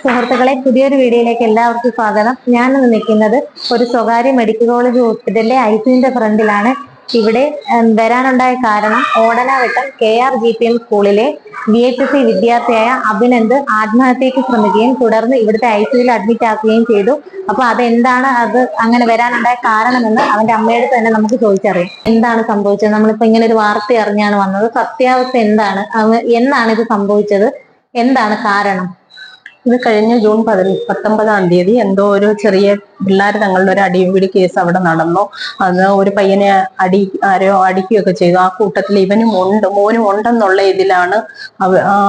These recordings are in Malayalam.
സുഹൃത്തുക്കളെ, പുതിയൊരു വീഡിയോയിലേക്ക് എല്ലാവർക്കും സ്വാഗതം. ഞാനിന്ന് നിൽക്കുന്നത് ഒരു സ്വകാര്യ മെഡിക്കൽ കോളേജ് ഹോസ്പിറ്റലിലെ ഐസിയുവിന്റെ ഫ്രണ്ടിലാണ്. ഇവിടെ വരാനുണ്ടായ കാരണം ഓടനാവട്ടം KRGPM സ്കൂളിലെ BHSC വിദ്യാർത്ഥിയായ അഭിനന്ദ് ആത്മഹത്യക്ക് ശ്രമിക്കുകയും തുടർന്ന് ഇവിടുത്തെ ICUവിൽ അഡ്മിറ്റ് ആക്കുകയും ചെയ്തു. അപ്പൊ അതെന്താണ്, അത് അങ്ങനെ വരാനുണ്ടായ കാരണമെന്ന് അവന്റെ അമ്മയുടെ തന്നെ നമുക്ക് ചോദിച്ചറിയാം. എന്താണ് സംഭവിച്ചത്? നമ്മളിപ്പോ ഇങ്ങനെ ഒരു വാർത്ത അറിഞ്ഞാണ് വന്നത്. സത്യാവസ്ഥ എന്താണ്? എന്നാണ് ഇത് സംഭവിച്ചത്? എന്താണ് കാരണം? ഇത് കഴിഞ്ഞ ജൂൺ 19-ാം തീയതി എന്തോ ഒരു ചെറിയ പിള്ളേർ തങ്ങളുടെ ഒരു അടിപിടി കേസ് അവിടെ നടന്നു. അത് ഒരു പയ്യനെ ആരോ അടിക്കുകയൊക്കെ ചെയ്തു. ആ കൂട്ടത്തിൽ മോനും ഉണ്ടെന്നുള്ള ഇതിലാണ്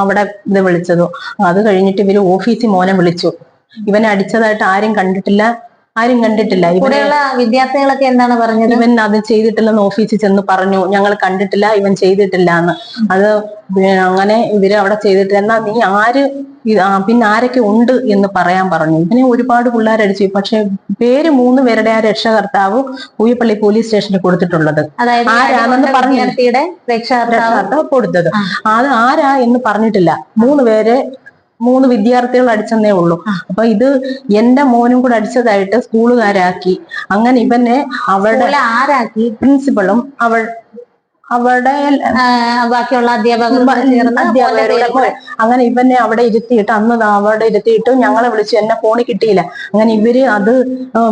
അവിടെ ഇത് വിളിച്ചത്. അത് കഴിഞ്ഞിട്ട് ഇവര് ഓഫീസിൽ മോനെ വിളിച്ചു. ഇവനെ അടിച്ചതായിട്ട് ആരും കണ്ടിട്ടില്ല. ഇവിടെയുള്ള വിദ്യാർത്ഥികളൊക്കെ എന്താണ് പറഞ്ഞത്? ഇവൻ അത് ചെയ്തിട്ടില്ലെന്ന് ഓഫീസിൽ ചെന്ന് പറഞ്ഞു. ഞങ്ങൾ കണ്ടിട്ടില്ല, ഇവൻ ചെയ്തിട്ടില്ല എന്ന്. അത് അങ്ങനെ ഇവര് അവിടെ ചെയ്തിട്ടില്ല. എന്നാ നീ പിന്നെ ആരൊക്കെ ഉണ്ട് എന്ന് പറയാൻ പറഞ്ഞു. ഇവനെ ഒരുപാട് പിള്ളേരടിച്ചു. പക്ഷെ പേര് 3 പേരുടെ ആ രക്ഷകർത്താവ് പൂയപ്പള്ളി പോലീസ് സ്റ്റേഷനിൽ കൊടുത്തിട്ടുള്ളത്. ആരാണെന്ന് പറഞ്ഞു രക്ഷകർത്താവ് കൊടുത്തത്. അത് ആരാ എന്ന് പറഞ്ഞിട്ടില്ല. 3 വിദ്യാർത്ഥികൾ അടിച്ചെന്നേ ഉള്ളൂ. അപ്പൊ ഇത് എന്റെ മോനും കൂടെ അടിച്ചതായിട്ട് സ്കൂളുകാരാക്കി. അങ്ങനെ ഇവനെ അവരുടെ ആരാക്കി? പ്രിൻസിപ്പളും അവരുടെ ബാക്കിയുള്ള അങ്ങനെ ഇവനെ അവിടെ ഇരുത്തിയിട്ട് അവിടെ ഇരുത്തിയിട്ട് ഞങ്ങളെ വിളിച്ചു. എന്നെ ഫോണിൽ കിട്ടിയില്ല. അങ്ങനെ ഇവര് അത്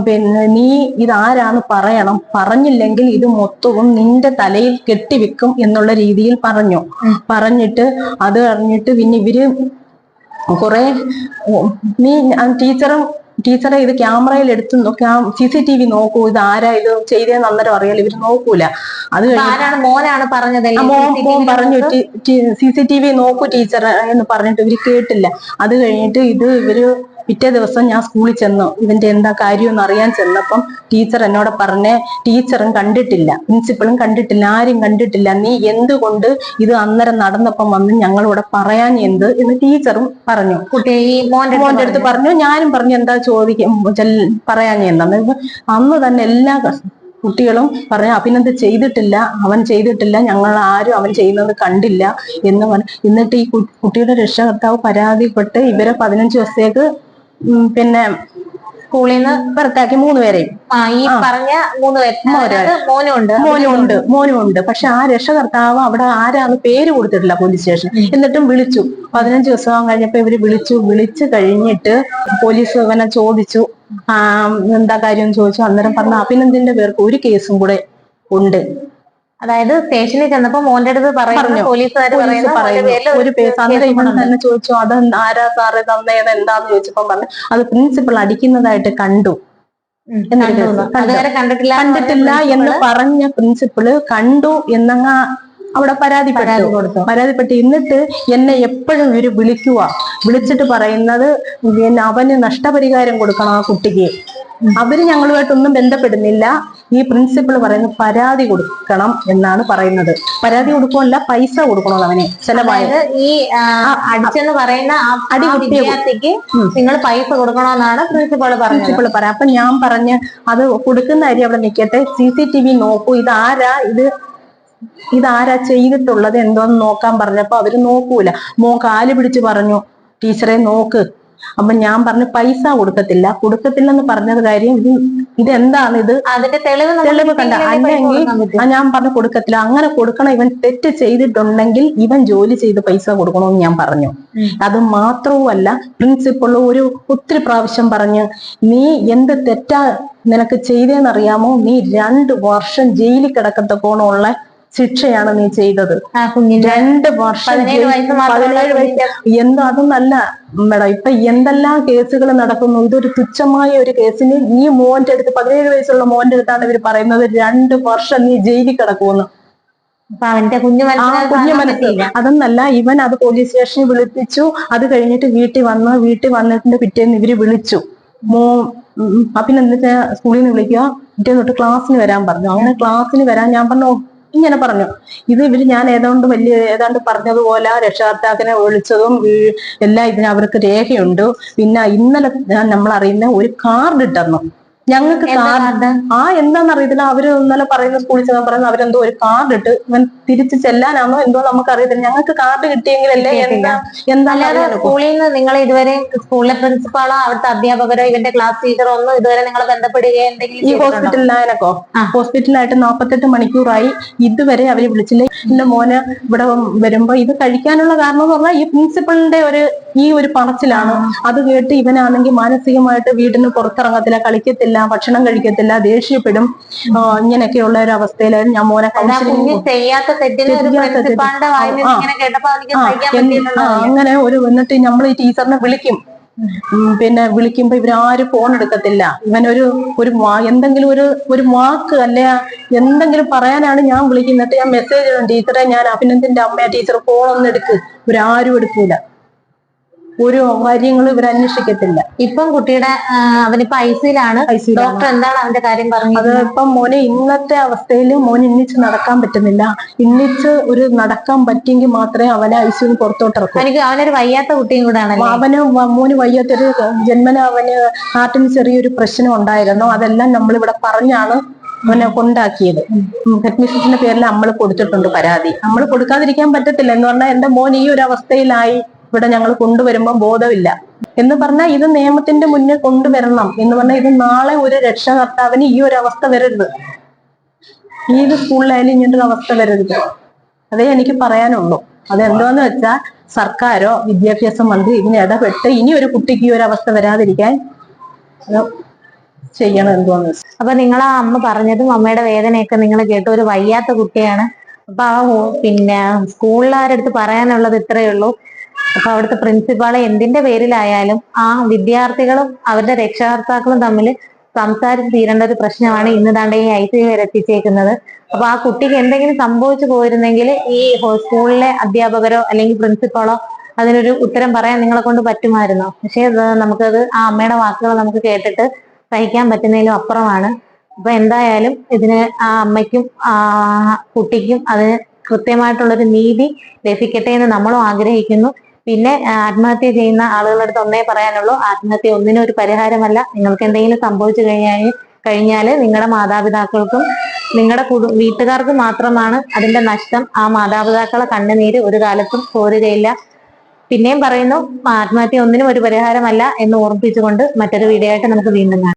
പിന്നെ നീ ഇതാരാന്ന് പറയണം, പറഞ്ഞില്ലെങ്കിൽ ഇത് മൊത്തവും നിന്റെ തലയിൽ കെട്ടിവെക്കും എന്നുള്ള രീതിയിൽ പറഞ്ഞിട്ട് അത് അറിഞ്ഞിട്ട് പിന്നെ ഇവര് ടീച്ചറെ ഇത് ക്യാമറയിൽ എടുത്ത് CCTV നോക്കൂ, ഇത് ആരാ ഇത് ചെയ്തതെന്ന് അന്നേരം അറിയാലോ. ഇവര് നോക്കൂല. അത് മോനാണ് പറഞ്ഞത്. മോൻ പറഞ്ഞു CCTV നോക്കൂ ടീച്ചർ എന്ന് പറഞ്ഞിട്ട് ഇവര് കേട്ടില്ല. അത് കഴിഞ്ഞിട്ട് ഇവര് പിറ്റേ ദിവസം ഞാൻ സ്കൂളിൽ ചെന്നു. ഇവന്റെ എന്താ കാര്യമെന്ന് അറിയാൻ ചെന്നപ്പം ടീച്ചർ എന്നോട് പറഞ്ഞേ, ടീച്ചറും കണ്ടിട്ടില്ല, പ്രിൻസിപ്പളും കണ്ടിട്ടില്ല, ആരും കണ്ടിട്ടില്ല. നീ എന്തുകൊണ്ട് ഇത് അന്നേരം നടന്നപ്പം വന്ന് ഞങ്ങളോട് പറയാൻ എന്ത് എന്ന് ടീച്ചറും പറഞ്ഞു. മോന്റെ അടുത്ത് പറഞ്ഞു. ഞാനും പറഞ്ഞു എന്താ പറയാൻ എന്താന്ന്. അന്ന് തന്നെ എല്ലാ കുട്ടികളും പറഞ്ഞു അഭിനന്ദ് ചെയ്തിട്ടില്ല, അവൻ ചെയ്തിട്ടില്ല, ഞങ്ങൾ ആരും അവൻ ചെയ്യുന്നത് കണ്ടില്ല എന്ന് പറഞ്ഞു. എന്നിട്ട് ഈ കുട്ടിയുടെ രക്ഷകർത്താവ് പരാതിപ്പെട്ട് ഇവരെ 15 ദിവസത്തേക്ക് പിന്നെ സ്കൂളിൽ നിന്ന് പുറത്താക്കി. 3 പേരെയും. ഈ പറഞ്ഞ 3 മോനും ഉണ്ട്. പക്ഷെ ആ രക്ഷകർത്താവ് അവിടെ ആരാന്ന് പേര് കൊടുത്തിട്ടില്ല പോലീസ് സ്റ്റേഷനിൽ. എന്നിട്ടും വിളിച്ചു. 15 ദിവസം കഴിഞ്ഞപ്പോ ഇവര് വിളിച്ചു കഴിഞ്ഞിട്ട് പോലീസ് ഇവനെ ചോദിച്ചു എന്താ കാര്യം ചോദിച്ചു. അന്നേരം പറഞ്ഞ അഭിനന്ദിന്റെ പേർക്ക് ഒരു കേസും കൂടെ ഉണ്ട്. അതായത് സ്റ്റേഷനിൽ ചെന്നപ്പോ മോന്റെ അടുത്ത് പറഞ്ഞു, പോലീസുകാർ ഒരു പേസ്. അന്നേരം ഇവൻ തന്നെ ചോദിച്ചു അത് ആരാ സാറേ തന്നേത് എന്താന്ന് ചോദിച്ചപ്പോ പറഞ്ഞു അത് പ്രിൻസിപ്പൾ അടിക്കുന്നതായിട്ട് കണ്ടു. കണ്ടിട്ടില്ല എന്ന് പറഞ്ഞ പ്രിൻസിപ്പള് കണ്ടു എന്നങ്ങ അവിടെ പരാതിപ്പെട്ടു. എന്നിട്ട് എന്നെ എപ്പോഴും ഇവര് വിളിച്ചിട്ട് പറയുന്നത് അവന് നഷ്ടപരിഹാരം കൊടുക്കണം ആ കുട്ടിക്ക്. അവര് ഞങ്ങളുമായിട്ടൊന്നും ബന്ധപ്പെടുന്നില്ല. ഈ പ്രിൻസിപ്പൾ പറയുന്നത് പരാതി കൊടുക്കണം എന്നാണ് പറയുന്നത്. പരാതി കൊടുക്കുമല്ല, പൈസ കൊടുക്കണോ അവനെ ചെലവായത്. ഈ അടിച്ചെന്ന് പറയുന്ന വിദ്യാർത്ഥിക്ക് നിങ്ങൾ പൈസ കൊടുക്കണമെന്നാണ് പ്രിൻസിപ്പൾ പറയാം. അപ്പൊ ഞാൻ പറഞ്ഞ് അത് കൊടുക്കുന്ന കാര്യം അവിടെ നിൽക്കട്ടെ, CCTV നോക്കൂ, ഇതാരാ ചെയ്തിട്ടുള്ളത് എന്തോന്ന് നോക്കാൻ പറഞ്ഞപ്പോ അവര് നോക്കൂല. മോൻ കാല് പിടിച്ച് പറഞ്ഞു ടീച്ചറെ നോക്ക്. അപ്പൊ ഞാൻ പറഞ്ഞു പൈസ കൊടുക്കത്തില്ലെന്ന് പറഞ്ഞത് കാര്യം ഇതെന്താണ് ഇത് അതിന്റെ തെളിവ് കണ്ട. അല്ലെങ്കിൽ ഞാൻ പറഞ്ഞു കൊടുക്കത്തില്ല. അങ്ങനെ കൊടുക്കണം. ഇവൻ തെറ്റ് ചെയ്തിട്ടുണ്ടെങ്കിൽ ഇവൻ ജോലി ചെയ്ത് പൈസ കൊടുക്കണമെന്ന് ഞാൻ പറഞ്ഞു. അത് മാത്രവുമല്ല, പ്രിൻസിപ്പൾ ഒത്തിരി പ്രാവശ്യം പറഞ്ഞു നീ എന്ത് തെറ്റാ നിനക്ക് ചെയ്തേന്നറിയാമോ, നീ 2 വർഷം ജയിലിൽ കിടക്കത്തക്കോണമുള്ള ശിക്ഷയാണ് നീ ചെയ്തത്. 2 വർഷം 17 വയസ്സ് എന്താ അതൊന്നല്ല മേഡം. ഇപ്പൊ എന്തെല്ലാം കേസുകൾ നടക്കുന്നു. ഇതൊരു തുച്ഛമായ ഒരു കേസിന് ഈ മോന്റെ അടുത്ത് 17 വയസ്സുള്ള മോന്റെ അടുത്താണ് ഇവർ പറയുന്നത് 2 വർഷം നീ ജയിലിൽ കിടക്കുമെന്ന്. അവന്റെ കുഞ്ഞു മനസ്സില്ല. അതൊന്നല്ല, ഇവൻ അത് പോലീസ് സ്റ്റേഷനിൽ വിളിപ്പിച്ചു. അത് കഴിഞ്ഞിട്ട് വീട്ടിൽ വന്നിട്ട് പിറ്റേന്ന് ഇവര് വിളിച്ചു. പിന്നെ എന്താ സ്കൂളിൽ നിന്ന് വിളിക്കുക, പിറ്റേന്ന് തൊട്ട് ക്ലാസ്സിന് വരാൻ പറഞ്ഞു. അങ്ങനെ ക്ലാസ്സിന് വരാൻ ഞാൻ പറഞ്ഞു ഇങ്ങനെ പറഞ്ഞു. ഇവര് ഞാൻ ഏതാണ്ട് പറഞ്ഞതുപോലെ രക്ഷകർത്താക്കളെ വിളിച്ചതും എല്ലാം അവർക്ക് രേഖയുണ്ട്. പിന്നെ ഇന്നലെ നമ്മൾ അറിയുന്ന ഒരു കാർഡ് ഇട്ടെന്നു. ഞങ്ങൾക്ക് കാർഡ് എന്താണെന്ന് അറിയത്തില്ല. അവര് ഇന്നലെ പറയുന്ന സ്കൂളിൽ ചെന്ന് പറയുന്നത് അവരെന്തോ ഒരു കാർഡ് ഇട്ട് ഇവൻ തിരിച്ചു ചെല്ലാനാണോ എന്തോ നമുക്ക് അറിയത്തില്ല. ഞങ്ങൾക്ക് കാർഡ് കിട്ടിയെങ്കിലല്ലേ അല്ലാതെ സ്കൂളിൽ നിന്ന് നിങ്ങൾ ഇതുവരെ സ്കൂളിലെ പ്രിൻസിപ്പാളോ അവിടുത്തെ അധ്യാപകരോ ഇവന്റെ ക്ലാസ് ടീച്ചറോ ഒന്നും ഇതുവരെ നിങ്ങളെ ബന്ധപ്പെടുകയോ എന്തെങ്കിലും ഈ ഹോസ്പിറ്റലിലായനക്കോ ഹോസ്പിറ്റലായിട്ട് 48 മണിക്കൂറായി ഇതുവരെ അവര് വിളിച്ചില്ല. എന്റെ മോന് ഇവിടെ വരുമ്പോ ഇത് കഴിക്കാനുള്ള കാരണം എന്ന് പറഞ്ഞാൽ ഈ പ്രിൻസിപ്പളിന്റെ ഈ ഒരു പറച്ചിലാണ്. അത് കേട്ട് ഇവനാണെങ്കിൽ മാനസികമായിട്ട് വീടിന് പുറത്തിറങ്ങത്തില്ല, കളിക്കത്തില്ല, ഭക്ഷണം കഴിക്കത്തില്ല, ദേഷ്യപ്പെടും. ഇങ്ങനെയൊക്കെയുള്ള ഒരു അവസ്ഥയിലായിരുന്നു ഞാൻ മോനെ കൗൺസിലിംഗ് അങ്ങനെ എന്നിട്ട് നമ്മൾ ഈ ടീച്ചറിനെ വിളിക്കും. പിന്നെ വിളിക്കുമ്പോ ഇവരാരും ഫോൺ എടുക്കത്തില്ല. ഇവനൊരു എന്തെങ്കിലും ഒരു വാക്ക് അല്ലെ എന്തെങ്കിലും പറയാനാണ് ഞാൻ വിളിക്കുന്നത്. ഞാൻ മെസ്സേജ് ഇടും, ടീച്ചറെ ഞാൻ അഭിനന്ദിന്റെ അമ്മ, ടീച്ചർ ഫോണൊന്നും ഇവരാരും എടുക്കൂല. ഒരു കാര്യങ്ങളും ഇവർ അന്വേഷിക്കത്തില്ല. ഇപ്പം കുട്ടിയുടെ അവനിപ്പോ ഐസിയിലാണ്. ഡോക്ടർ എന്താണ് അവന്റെ കാര്യം പറഞ്ഞത്? അത് ഇപ്പം മോനെ ഇന്നത്തെ അവസ്ഥയിൽ മോന് ഇന്നിച്ച് നടക്കാൻ പറ്റുന്നില്ല. ഇന്നിച്ച് നടക്കാൻ പറ്റിയെങ്കിൽ മാത്രമേ അവനെ ഐസിയിൽ പുറത്തോട്ടിറക്കും. അവനൊരു വയ്യാത്ത കുട്ടിയും കൂടെ ആണ്. മോന് വയ്യാത്തൊരു ജന്മന അവന് ഹാർട്ടിന് ചെറിയൊരു പ്രശ്നം ഉണ്ടായിരുന്നു. അതെല്ലാം നമ്മളിവിടെ പറഞ്ഞാണ് അവനെ കൊണ്ടാക്കിയത്. ഹെഡ്മിസ്ട്രസിന്റെ പേരിൽ നമ്മൾ കൊടുത്തിട്ടുണ്ട് പരാതി. നമ്മൾ കൊടുക്കാതിരിക്കാൻ പറ്റത്തില്ല. എന്ന് പറഞ്ഞാൽ എന്റെ മോൻ ഈ ഒരു അവസ്ഥയിലായി ഇവിടെ ഞങ്ങൾ കൊണ്ടുവരുമ്പോ ബോധമില്ല എന്ന് പറഞ്ഞാൽ ഇത് നിയമത്തിന്റെ മുന്നിൽ കൊണ്ടുവരണം എന്ന് പറഞ്ഞാൽ ഇത് നാളെ ഒരു രക്ഷകർത്താവിന് ഈ ഒരു അവസ്ഥ വരരുത്. ഏത് സ്കൂളിലായാലും ഇങ്ങനൊരു അവസ്ഥ വരരുത്. അതേ എനിക്ക് പറയാനുള്ളൂ. അതെന്താന്ന് വെച്ചാൽ സർക്കാരോ വിദ്യാഭ്യാസ മന്ത്രി ഇതിന് ഇടപെട്ട് ഇനി ഒരു കുട്ടിക്ക് ഈ ഒരു അവസ്ഥ വരാതിരിക്കാൻ ചെയ്യണം എന്തോന്ന് വെച്ചാൽ. അപ്പൊ നിങ്ങളാ അമ്മ പറഞ്ഞതും അമ്മയുടെ വേദനയൊക്കെ നിങ്ങൾ കേട്ടു. ഒരു വയ്യാത്ത കുട്ടിയാണ്. അപ്പൊ പിന്നെ സ്കൂളിലാരടുത്ത് പറയാനുള്ളത് ഇത്രയേ ഉള്ളൂ. അപ്പൊ അവിടുത്തെ പ്രിൻസിപ്പാളെ എന്തിന്റെ പേരിലായാലും ആ വിദ്യാർത്ഥികളും അവരുടെ രക്ഷകർത്താക്കളും തമ്മിൽ സംസാരിച്ച് തീരേണ്ട ഒരു പ്രശ്നമാണ് ഇന്ന് താണ്ടെ ഈ ICU വരെ എത്തിച്ചേക്കുന്നത്. അപ്പൊ ആ കുട്ടിക്ക് എന്തെങ്കിലും സംഭവിച്ചു പോയിരുന്നെങ്കിൽ ഈ സ്കൂളിലെ അധ്യാപകരോ അല്ലെങ്കിൽ പ്രിൻസിപ്പാളോ അതിനൊരു ഉത്തരം പറയാൻ നിങ്ങളെ കൊണ്ട് പറ്റുമായിരുന്നോ? പക്ഷെ നമുക്കത് ആ അമ്മയുടെ വാക്കുകൾ നമുക്ക് കേട്ടിട്ട് സഹിക്കാൻ പറ്റുന്നതിലും അപ്പുറമാണ്. അപ്പൊ എന്തായാലും ഇതിന് ആ അമ്മയ്ക്കും കുട്ടിക്കും അതിന് കൃത്യമായിട്ടുള്ളൊരു നീതി ലഭിക്കട്ടെ എന്ന് നമ്മളും ആഗ്രഹിക്കുന്നു. പിന്നെ ആത്മഹത്യ ചെയ്യുന്ന ആളുകളുടെ അടുത്ത് ഒന്നേ പറയാനുള്ളൂ, ആത്മഹത്യ ഒന്നിനും ഒരു പരിഹാരമല്ല. നിങ്ങൾക്ക് എന്തെങ്കിലും സംഭവിച്ചു കഴിഞ്ഞാൽ നിങ്ങളുടെ മാതാപിതാക്കൾക്കും നിങ്ങളുടെ വീട്ടുകാർക്കും മാത്രമാണ് അതിന്റെ നഷ്ടം. ആ മാതാപിതാക്കളെ കണ്ണുനീര് ഒരു കാലത്തും പോരുകയില്ല. പിന്നെയും പറയുന്നു, ആത്മഹത്യ ഒന്നിനും ഒരു പരിഹാരമല്ല എന്ന് ഓർമ്മിപ്പിച്ചുകൊണ്ട് മറ്റൊരു വീഡിയോ ആയിട്ട് നമുക്ക് വീണ്ടും കാണാം.